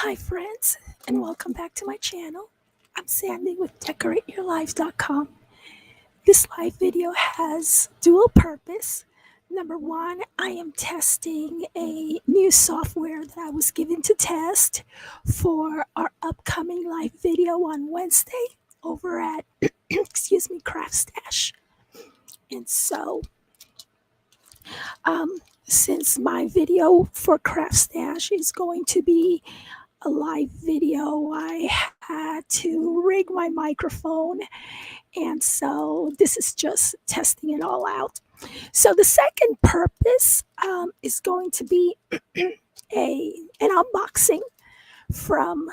Hi friends, and welcome back to my channel. I'm Sandy with DecorateYourLives.com. This live video has dual purpose. Number one, I am testing a new software that I was given to test for our upcoming live video on Wednesday over at Craft Stash. And so, since my video for Craft Stash is going to be a live video, I had to rig my microphone, and so this is just testing it all out. So the second purpose is going to be an unboxing from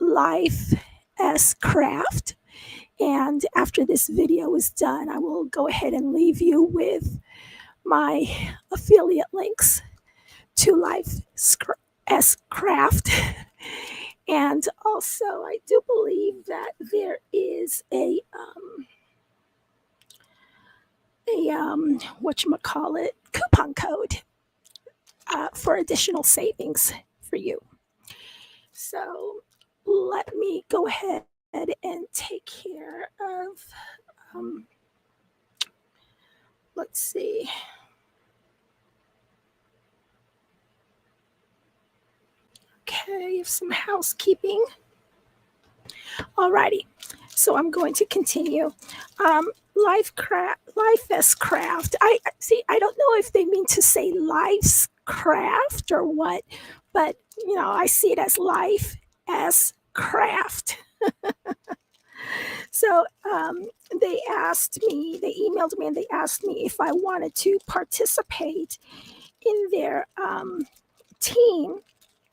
Lifescraft, and after this video is done, I will go ahead and leave you with my affiliate links to Lifescraft. And also, I do believe that there is a whatchamacallit, coupon code for additional savings for you. So let me go ahead and take care of, let's see. Okay, some housekeeping. Alrighty, so I'm going to continue. Lifescraft. I don't know if they mean to say Lifescraft or what, but I see it as Life as Craft. So they emailed me and they asked me if I wanted to participate in their team.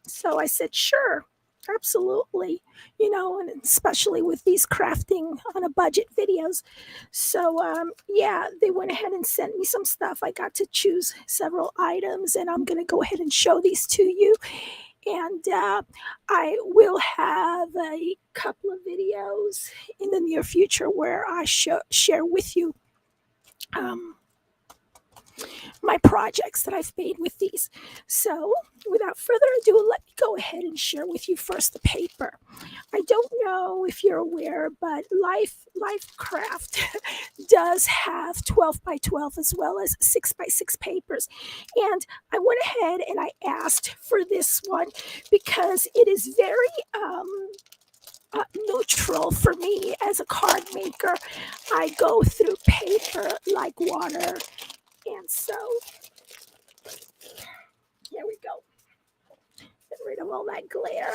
So I said, sure, absolutely, and especially with these crafting on a budget videos. So yeah, they went ahead and sent me some stuff. I got to choose several items, and I'm going to go ahead and show these to you. And I will have a couple of videos in the near future where I share with you my projects that I've made with these. So without further ado, let me go ahead and share with you first the paper. I don't know if you're aware, but Lifescraft does have 12 by 12 as well as 6 by 6 papers. And I went ahead and I asked for this one because it is very neutral for me as a card maker. I go through paper like water. And so, here we go. Get rid of all that glare.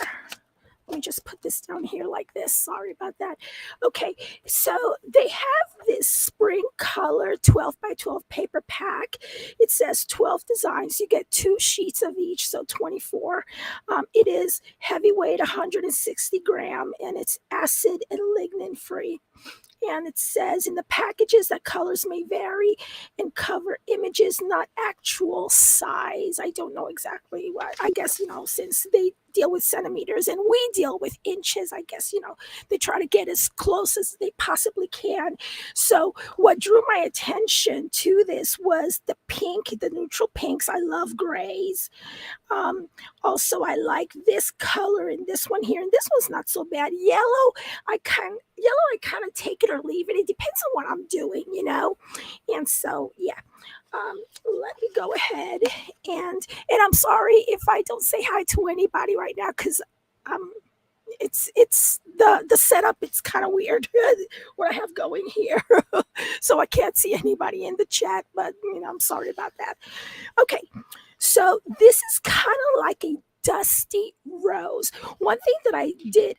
Let me just put this down here like this. Sorry about that. Okay, so they have this spring color 12 by 12 paper pack. It says 12 designs. You get 2 sheets of each, so 24. It is heavyweight, 160 gram, and it's acid and lignin free. And it says in the packages that colors may vary and cover images, not actual size. I don't know exactly what. I guess, since they deal with centimeters and we deal with inches, I guess, they try to get as close as they possibly can. So what drew my attention to this was the pink, the neutral pinks. I love grays. Also, I like this color in this one here, and this one's not so bad. Yellow, I kind of take it or leave it. It depends on what I'm doing, And so, yeah. Let me go ahead and I'm sorry if I don't say hi to anybody right now because it's the setup. It's kind of weird what I have going here, so I can't see anybody in the chat. But I'm sorry about that. Okay, so this is kind of like a dusty rose. One thing that I did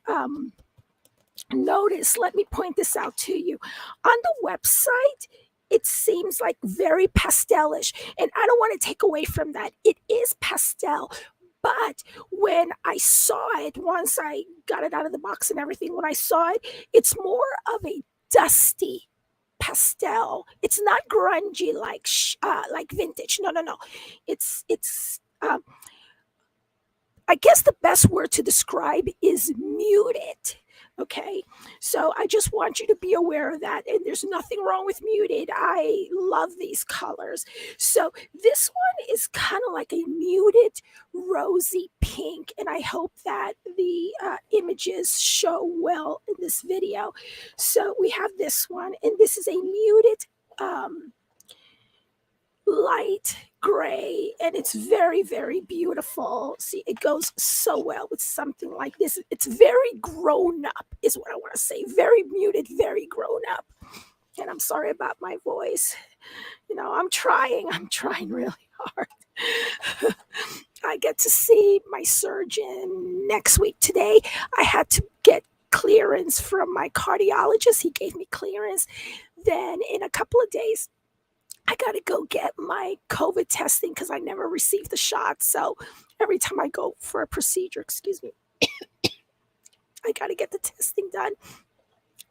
notice, let me point this out to you, on the website. It seems like very pastelish, and I don't want to take away from that. It is pastel, but when I saw it, once I got it out of the box and everything, when I saw it, it's more of a dusty pastel. It's not grungy like vintage. No. It's I guess the best word to describe is muted. Okay, so I just want you to be aware of that. And there's nothing wrong with muted. I love these colors. So this one is kind of like a muted rosy pink. And I hope that the images show well in this video. So we have this one, and this is a muted light gray, and it's very, very beautiful. See, it goes so well with something like this. It's very grown up is what I want to say. Very muted, very grown up. And I'm sorry about my voice. I'm trying really hard. I get to see my surgeon next week. Today I had to get clearance from my cardiologist. He gave me clearance. Then in a couple of days I got to go get my COVID testing because I never received the shot. So every time I go for a procedure, excuse me, I got to get the testing done.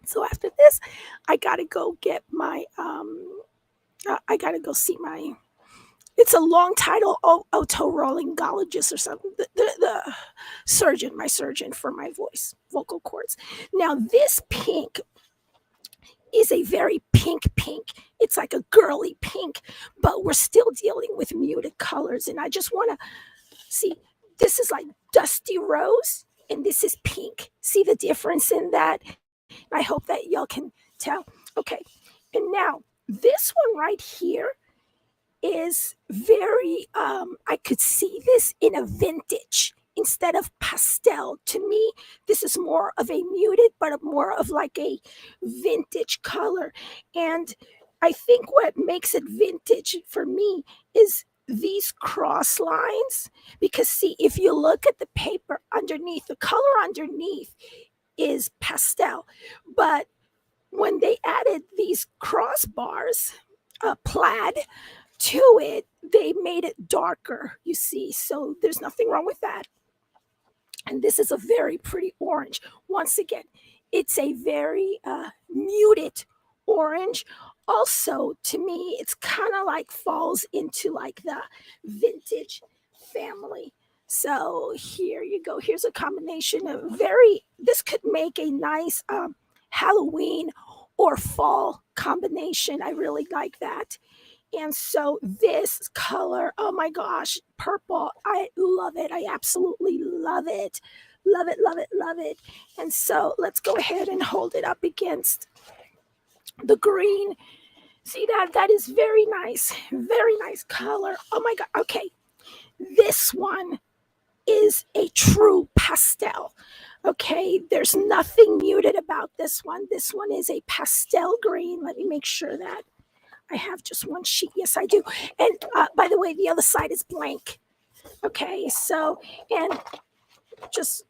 So after this, I got to go get my, I got to go see it's a long title, otolaryngologist or something, the surgeon, my surgeon for my vocal cords. Now this pink is a very pink. It's like a girly pink, but we're still dealing with muted colors. And I just want to see, this is like dusty rose and this is pink. See the difference in that? I hope that y'all can tell. Okay, and now this one right here is very, I could see this in a vintage instead of pastel. To me, this is more of a muted, but more of like a vintage color. And I think what makes it vintage for me is these cross lines. Because see, if you look at the paper underneath, the color underneath is pastel. But when they added these crossbars, plaid, to it, they made it darker, you see. So there's nothing wrong with that. And this is a very pretty orange. Once again, it's a very muted orange. Also, to me, it's kind of like falls into like the vintage family. So here you go. Here's a combination of this could make a nice Halloween or fall combination. I really like that. And so this color, oh my gosh, purple, I love it. I absolutely love it. Love it, love it, love it. And so let's go ahead and hold it up against the green. See that? That is very nice. Very nice color. Oh my God. Okay. This one is a true pastel. Okay. There's nothing muted about this one. This one is a pastel green. Let me make sure that I have just one sheet. Yes, I do. And by the way, the other side is blank. Okay, so, and just,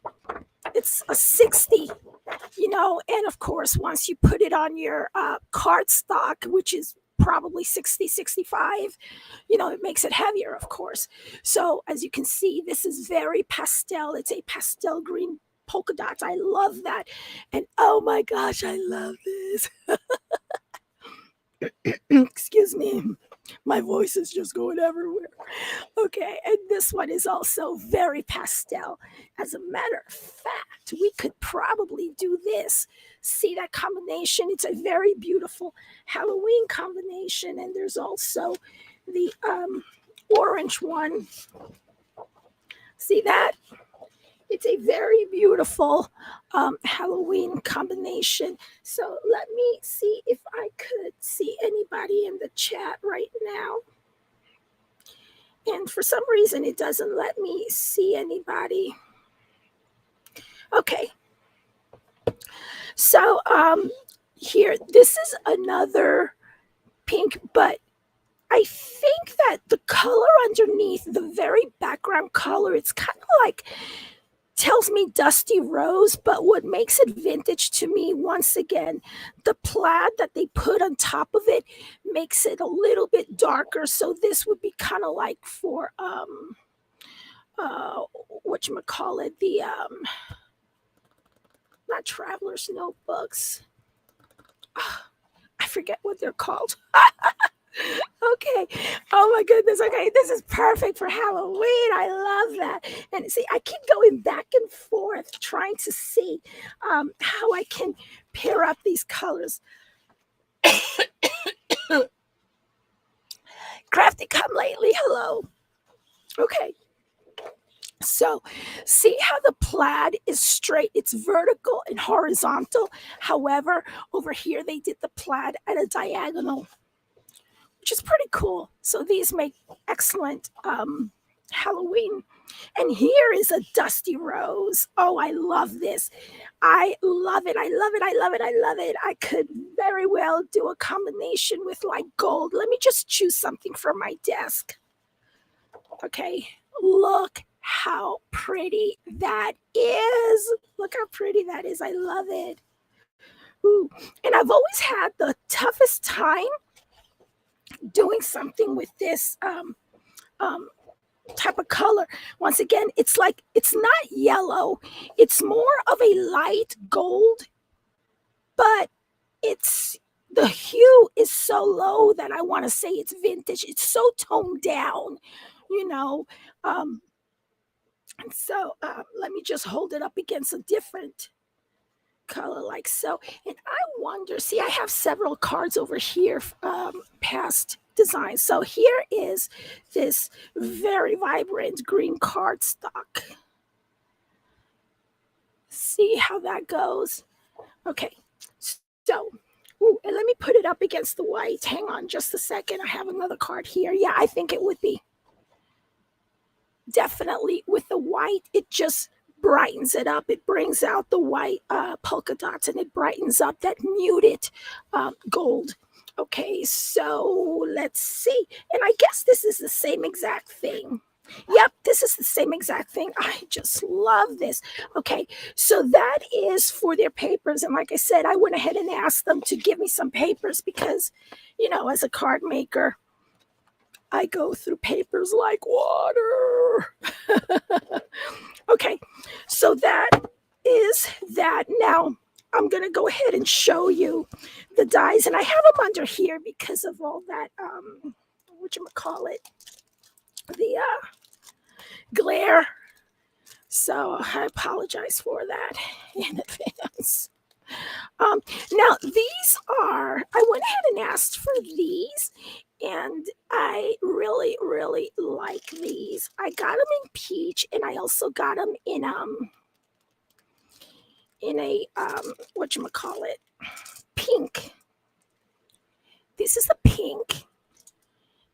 it's a 60, and of course, once you put it on your cardstock, which is probably 60, 65, it makes it heavier, of course. So as you can see, this is very pastel. It's a pastel green polka dots. I love that. And oh my gosh, I love this. Excuse me, my voice is just going everywhere. Okay, and this one is also very pastel. As a matter of fact, we could probably do this. See that combination? It's a very beautiful Halloween combination. And there's also the orange one. See that? It's a very beautiful Halloween combination. So let me see if I could see anybody in the chat right now. And for some reason, it doesn't let me see anybody. Okay. So here, this is another pink, but I think that the color underneath, the very background color, it's kind of like, tells me dusty rose, but what makes it vintage to me, once again, the plaid that they put on top of it makes it a little bit darker. So this would be kind of like for whatchamacallit, the not traveler's notebooks. I forget what they're called. Okay. Oh my goodness. Okay. This is perfect for Halloween. I love that. And see, I keep going back and forth trying to see how I can pair up these colors. Crafty, come lately. Hello. Okay. So, see how the plaid is straight, it's vertical and horizontal. However, over here they did the plaid at a diagonal, which is pretty cool. So, these make excellent Halloween. And here is a dusty rose. Oh, I love this. I love it. I love it. I love it. I love it. I could very well do a combination with like gold. Let me just choose something for my desk. Okay, look how pretty that is. Look how pretty that is. I love it. Ooh. And I've always had the toughest time doing something with this um, type of color. Once again, it's like it's not yellow, it's more of a light gold, but it's the hue is so low that I want to say it's vintage. It's so toned down, you know. Um, And so let me just hold it up against a different color like so. And I wonder, see, I have several cards over here, past designs. So here is this very vibrant green cardstock. See how that goes? Okay, so, ooh, and let me put it up against the white. Hang on just a second. I have another card here. Yeah, I think it would be. Definitely with the white, it just brightens it up. It brings out the white polka dots and it brightens up that muted gold. Okay, so let's see. And I guess this is the same exact thing. Yep, this is the same exact thing. I just love this. Okay, so that is for their papers. And like I said, I went ahead and asked them to give me some papers because, as a card maker, I go through papers like water. Okay, so that is that. Now, I'm going to go ahead and show you the dies, and I have them under here because of all that, whatchamacallit, the glare. So I apologize for that in advance. Now, these are, I went ahead and asked for these, and I really, really like these. I got them in peach, and I also got them in a whatchamacallit, pink. This is the pink.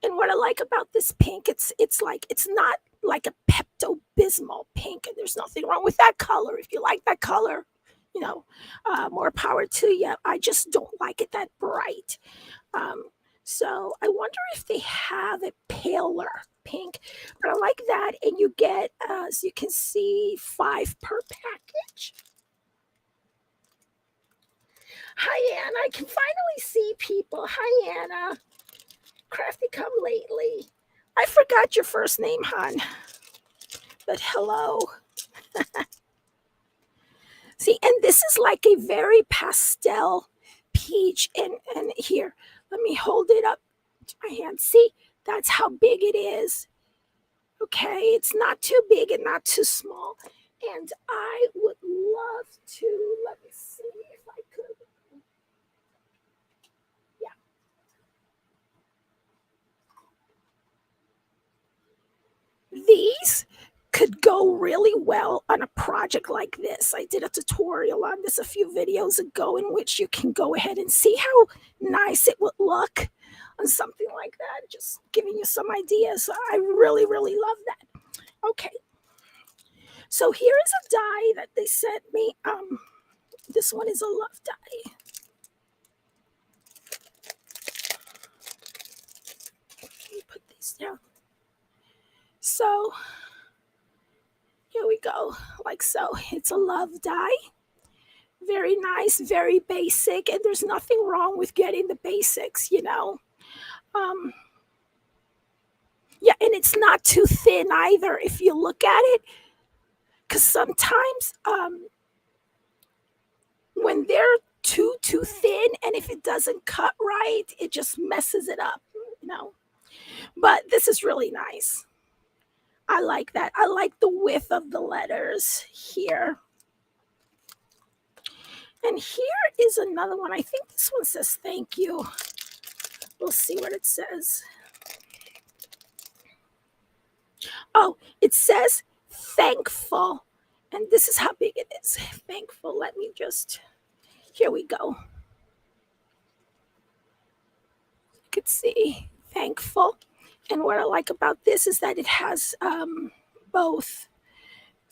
And what I like about this pink, it's like it's not like a Pepto Bismol pink, and there's nothing wrong with that color. If you like that color, more power to you. I just don't like it that bright. Um, so I wonder if they have a paler pink, but I like that. And you get, as you can see, 5 per package. Hi, Anna. I can finally see people. Hi, Anna. Crafty, come lately. I forgot your first name, hon. But hello. See, and this is like a very pastel peach. And here, let me hold it up to my hand. See, that's how big it is. Okay, it's not too big and not too small. And I would love to, let me see if I could. Yeah. These could go really well on a project like this. I did a tutorial on this a few videos ago in which you can go ahead and see how nice it would look on something like that. Just giving you some ideas. I really, really love that. Okay. So here is a die that they sent me. This one is a love die. Let me put these down. So here we go, like so. It's a love die. Very nice, very basic, and there's nothing wrong with getting the basics. Yeah, and it's not too thin either if you look at it, because sometimes when they're too thin, and if it doesn't cut right, it just messes it up. But this is really nice. I like that. I like the width of the letters here. And here is another one. I think this one says thank you. We'll see what it says. Oh, it says thankful. And this is how big it is. Thankful. Let me just, here we go. You can see thankful. And what I like about this is that it has both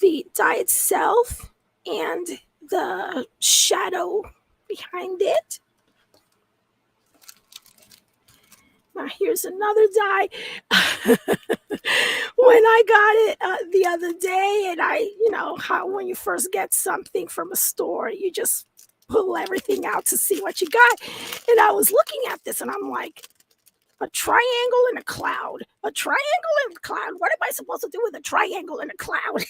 the die itself and the shadow behind it. Now here's another die. When I got it the other day, and how when you first get something from a store, you just pull everything out to see what you got. And I was looking at this and I'm like, a triangle and a cloud. A triangle and a cloud. What am I supposed to do with a triangle and a cloud?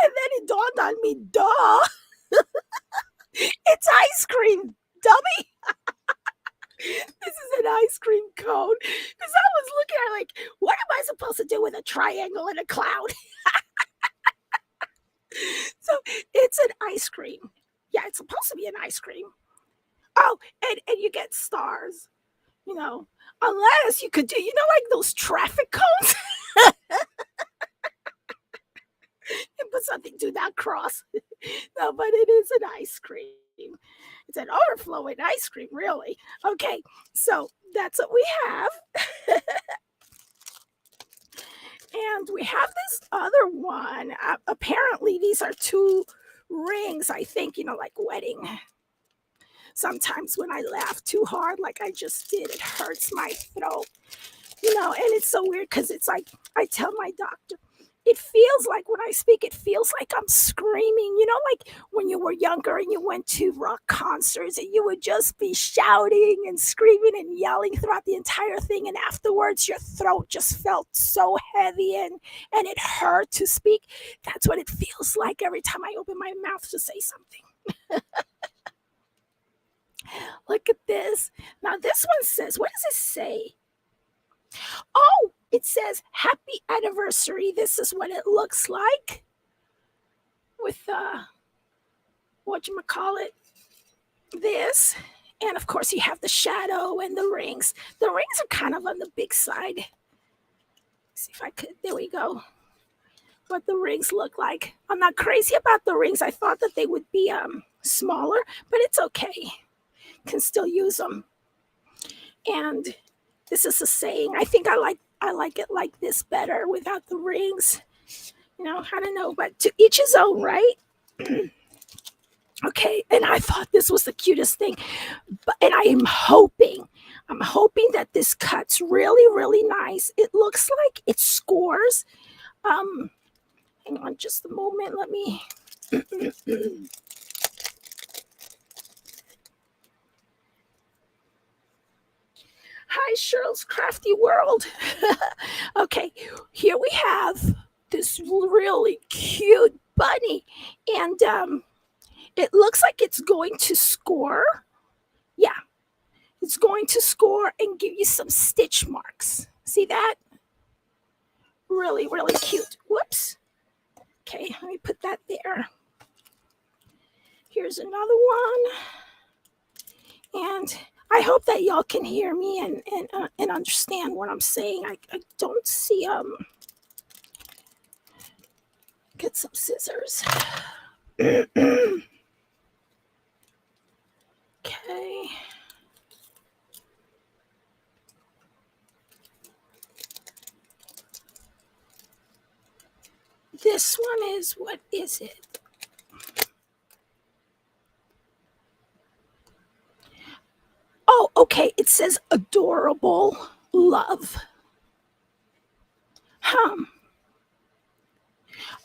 And then it dawned on me, duh. It's ice cream, dummy. This is an ice cream cone. Because I was looking at it like, what am I supposed to do with a triangle and a cloud? So it's an ice cream. Yeah, it's supposed to be an ice cream. Oh, and you get stars. Unless you could do, like those traffic cones. And put something, do not cross. No, but it is an ice cream. It's an overflowing ice cream, really. Okay, so that's what we have. And we have this other one. Apparently, these are 2 rings, I think, like wedding. Sometimes when I laugh too hard, like I just did, it hurts my throat. And it's so weird because it's like, I tell my doctor, it feels like when I speak, it feels like I'm screaming, like when you were younger and you went to rock concerts and you would just be shouting and screaming and yelling throughout the entire thing. And afterwards, your throat just felt so heavy and it hurt to speak. That's what it feels like every time I open my mouth to say something. Look at this. Now, this one says, what does it say? Oh, it says happy anniversary. This is what it looks like with whatchamacallit, this. And of course, you have the shadow and the rings. The rings are kind of on the big side. Let's see if I could, there we go. What the rings look like. I'm not crazy about the rings. I thought that they would be smaller, but it's okay. Can still use them. And this is a saying. I think I like it like this better without the rings. I don't know, but to each his own, right? Okay, and I thought this was the cutest thing. And I'm hoping that this cuts really, really nice. It looks like it scores. Hang on just a moment. Let me Hi, Cheryl's Crafty World. Okay, here we have this really cute bunny. And it looks like it's going to score. Yeah, it's going to score and give you some stitch marks. See that? Really, really cute. Whoops. Okay, let me put that there. Here's another one. And I hope that y'all can hear me and understand what I'm saying. I don't see get some scissors. Okay. This one is, what is it? Oh, okay. It says adorable love.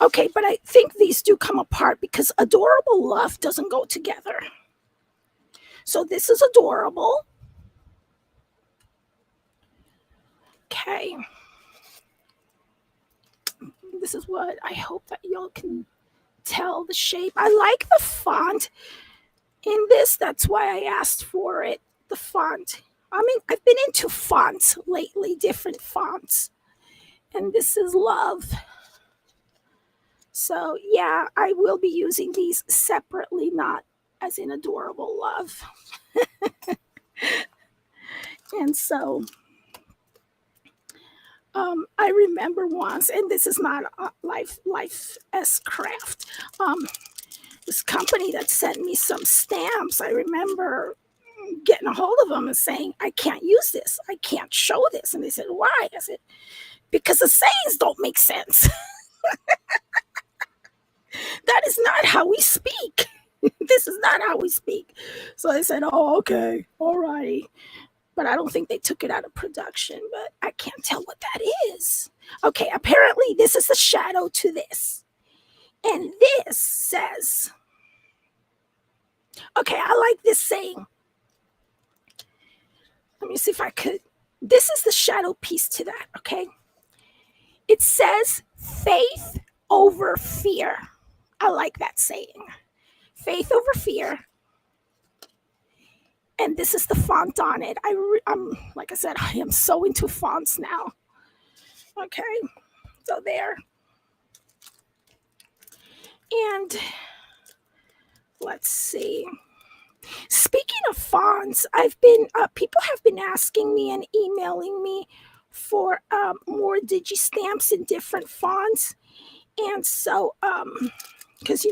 Okay, but I think these do come apart because adorable love doesn't go together. So this is adorable. Okay. This is what I hope that y'all can tell the shape. I like the font in this. That's why I asked for it. The font. I mean, I've been into fonts lately, different fonts. And this is love. So yeah, I will be using these separately, not as in adorable love. And so I remember once, and this is not Lifescraft, this company that sent me some stamps. I remember getting a hold of them and saying, I can't use this. I can't show this. And they said, why? I said, because the sayings don't make sense. That is not how we speak. This is not how we speak. So I said, oh, okay, all righty. But I don't think they took it out of production, but I can't tell what that is. Okay, apparently this is the shadow to this. And this says, okay, I like this saying. Let me see if I could. This is the shadow piece to that, okay? It says faith over fear. I like that saying. Faith over fear. And this is the font on it. I'm like I said, I am so into fonts now. Okay, so there. And let's see. Speaking of fonts, people have been asking me and emailing me for more digi-stamps in different fonts. And so, because,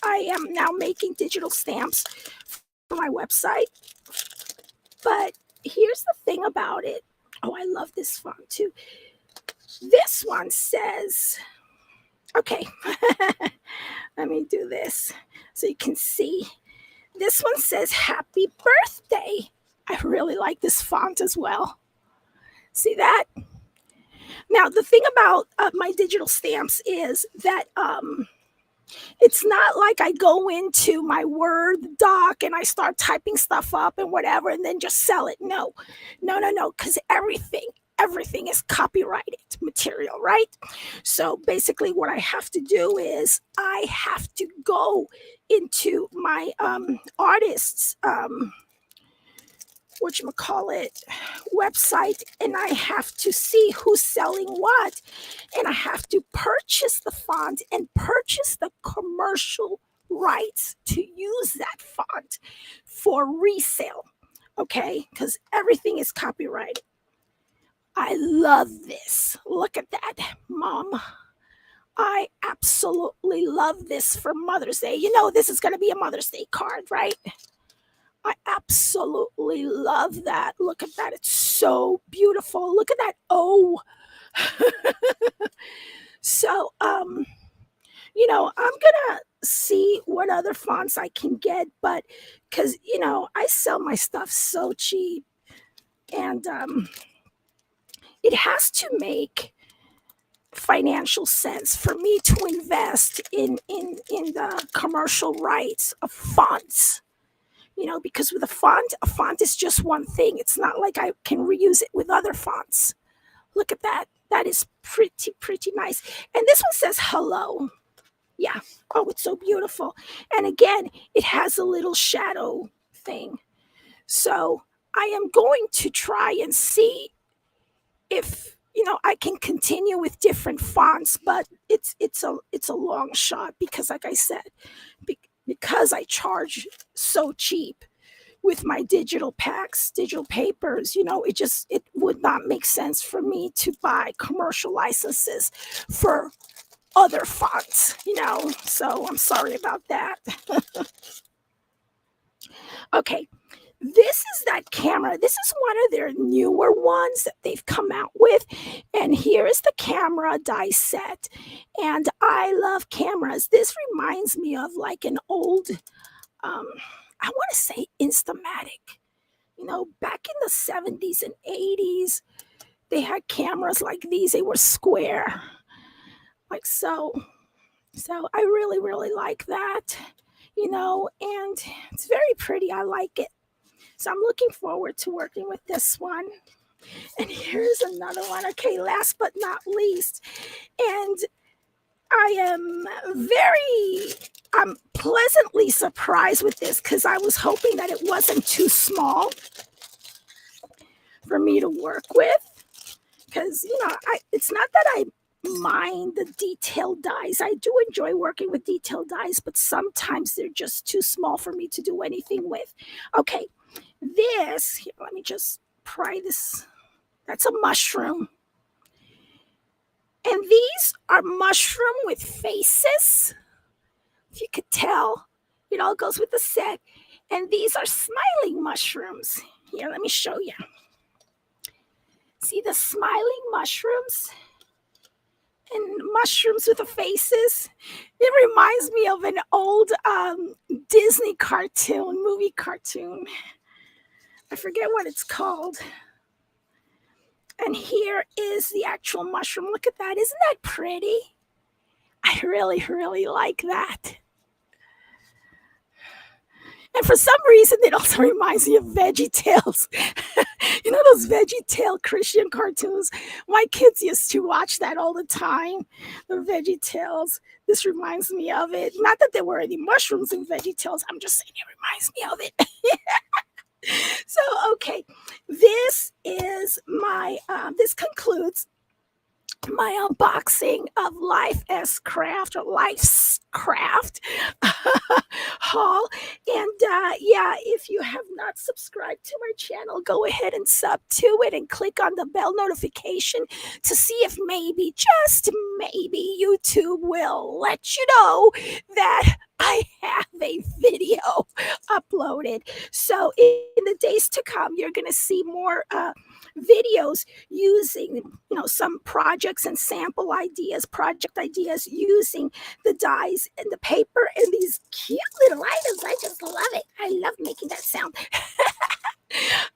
I am now making digital stamps for my website. But here's the thing about it. Oh, I love this font too. This one says, okay, let me do this so you can see. This one says, happy birthday. I really like this font as well. See that? Now, the thing about my digital stamps is that it's not like I go into my Word doc and I start typing stuff up and whatever and then just sell it. No, because everything is copyrighted material, right? So basically what I have to do is I have to go into my artist's website, and I have to see who's selling what, and I have to purchase the font and purchase the commercial rights to use that font for resale, okay? Because everything is copyrighted. I love this. Look at that, Mom. I absolutely love this for Mother's Day. This is going to be a Mother's Day card, right? I absolutely love that. Look at that. It's so beautiful. Look at that. Oh. So, I'm going to see what other fonts I can get, but because, I sell my stuff so cheap, and it has to make financial sense for me to invest in the commercial rights of fonts. Because with a font is just one thing. It's not like I can reuse it with other fonts. Look at that. That is pretty nice. And this one says hello. Yeah. Oh, it's so beautiful. And again, it has a little shadow thing. So I am going to try and see if I can continue with different fonts, but it's a long shot because, like I said, because I charge so cheap with my digital packs, digital papers, it would not make sense for me to buy commercial licenses for other fonts, so I'm sorry about that. Okay. This is that camera. This is one of their newer ones that they've come out with. And here is the camera die set. And I love cameras. This reminds me of like an old, I want to say Instamatic. Back in the 70s and 80s, they had cameras like these. They were square. Like so. So I really, really like that, and it's very pretty. I like it. So I'm looking forward to working with this one. And here's another one. Okay, last but not least. And I'm pleasantly surprised with this because I was hoping that it wasn't too small. for me to work with, because it's not that I mind the detailed dies. I do enjoy working with detailed dies, but sometimes they're just too small for me to do anything with. Okay, this here, let me just pry this. That's a mushroom. And these are mushroom with faces. If you could tell, it all goes with the set. And these are smiling mushrooms. Here, let me show you. See the smiling mushrooms? And mushrooms with the faces. It reminds me of an old Disney movie cartoon. I forget what it's called. And here is the actual mushroom. Look at that. Isn't that pretty? I really, really like that. And for some reason, it also reminds me of Veggie Tales. You know those Veggie Tale Christian cartoons? My kids used to watch that all the time, the Veggie Tales. This reminds me of it. Not that there were any mushrooms in Veggie Tales. I'm just saying it reminds me of it. So, okay, this is this concludes my unboxing of Lifescraft haul. And yeah, if you have not subscribed to my channel, go ahead and sub to it and click on the bell notification to see if maybe, just maybe, YouTube will let you know that I have a video uploaded. So in the days to come, you're going to see more videos using, some projects and project ideas using the dies and the paper and these cute little items. I just love it. I love making that sound.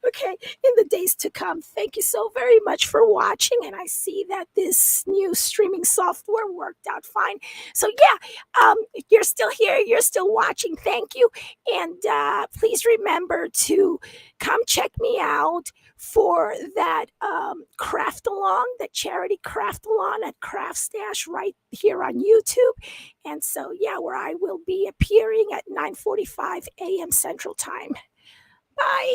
Okay, in the days to come, thank you so very much for watching. And I see that this new streaming software worked out fine. So yeah, you're still here, you're still watching. Thank you. And please remember to come check me out for that craft along, that charity craft along at Craft Stash right here on YouTube. And so yeah, where I will be appearing at 9:45 a.m. Central Time. Bye.